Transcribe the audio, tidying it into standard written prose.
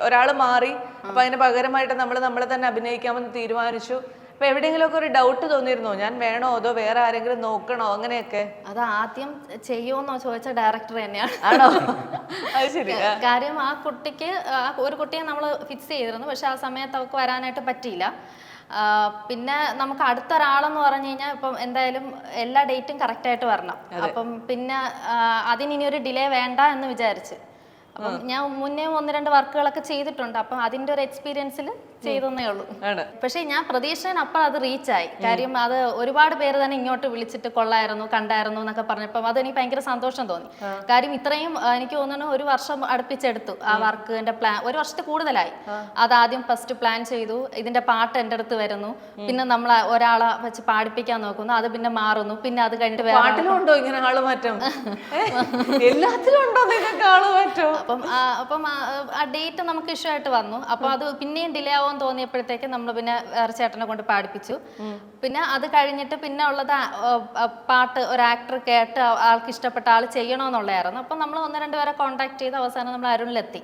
ഒരാൾ മാറി, അപ്പൊ അതിന് പകരമായിട്ട് നമ്മളെ തന്നെ അഭിനയിക്കാമെന്ന് തീരുമാനിച്ചു. അപ്പൊ എവിടെയെങ്കിലുമൊക്കെ ഒരു ഡൗട്ട് തോന്നിയിരുന്നോ, ഞാൻ വേണോ അതോ വേറെ ആരെങ്കിലും നോക്കണോ അങ്ങനെയൊക്കെ? അത് ആദ്യം ചെയ്യുമെന്നോ ചോദിച്ച ഡയറക്ടർ തന്നെയാണ്. ആണോ? അത് ശരി. കാര്യം ആ കുട്ടിക്ക് ഒരു കുട്ടിയെ നമ്മൾ ഫിക്സ് ചെയ്തിരുന്നു, പക്ഷെ ആ സമയത്ത് അവർക്ക് വരാനായിട്ട് പറ്റിയില്ല. പിന്നെ നമുക്ക് അടുത്തൊരാളെന്ന് പറഞ്ഞു കഴിഞ്ഞാൽ ഇപ്പം എന്തായാലും എല്ലാ ഡേറ്റും കറക്റ്റായിട്ട് വരണം. അപ്പം പിന്നെ അതിനി ഒരു ഡിലേ വേണ്ട എന്ന് വിചാരിച്ച്. അപ്പം ഞാൻ മുന്നേ 1-2 വർക്കുകളൊക്കെ ചെയ്തിട്ടുണ്ട്. അപ്പം അതിൻ്റെ ഒരു എക്സ്പീരിയൻസിൽ ചെയ്തേ ഉള്ളൂ. പക്ഷെ ഞാൻ പ്രതീക്ഷനപ്പം അത് റീച്ചായി. കാര്യം അത് ഒരുപാട് പേര് തന്നെ ഇങ്ങോട്ട് വിളിച്ചിട്ട് കൊള്ളായിരുന്നു, കണ്ടായിരുന്നു എന്നൊക്കെ പറഞ്ഞപ്പം അതെനിക്ക് ഭയങ്കര സന്തോഷം തോന്നി. കാര്യം ഇത്രയും എനിക്ക് തോന്നുന്നു 1 വർഷം അടുപ്പിച്ചെടുത്തു ആ വർക്കിന്റെ പ്ലാൻ. 1 വർഷത്തിൽ കൂടുതലായി. അതാദ്യം ഫസ്റ്റ് പ്ലാൻ ചെയ്തു, ഇതിന്റെ പാട്ട് എൻ്റെ അടുത്ത് വരുന്നു, പിന്നെ നമ്മൾ ഒരാളെ വെച്ച് പാടിപ്പിക്കാൻ നോക്കുന്നു, അത് പിന്നെ മാറുന്നു, പിന്നെ അത് കഴിഞ്ഞിട്ട് പാട്ടിലുണ്ടോ ഇങ്ങനെ ആള് മാറ്റം? എല്ലാത്തിലും ഉണ്ടോ നിങ്ങൾക്ക് ആള് മാറ്റം? അപ്പം ആ ഡേറ്റ് നമുക്ക് ഇഷ്യൂ ആയിട്ട് വന്നു. അപ്പൊ അത് പിന്നെയും ഡിലേ ആവാൻ തോന്നിയപ്പോഴത്തേക്ക് നമ്മൾ പിന്നെ വേറെ ചേട്ടനെ കൊണ്ട് പാടിപ്പിച്ചു. പിന്നെ അത് കഴിഞ്ഞിട്ട് പിന്നെ ഉള്ളത് പാട്ട് ഒരു ആക്ടർ കേട്ട് ആൾക്ക് ഇഷ്ടപ്പെട്ട ആൾ ചെയ്യണമെന്നുള്ളതായിരുന്നു. അപ്പം നമ്മൾ 1-2 പേരെ കോൺടാക്ട് ചെയ്ത് അവസാനം നമ്മൾ അരുണിലെത്തി.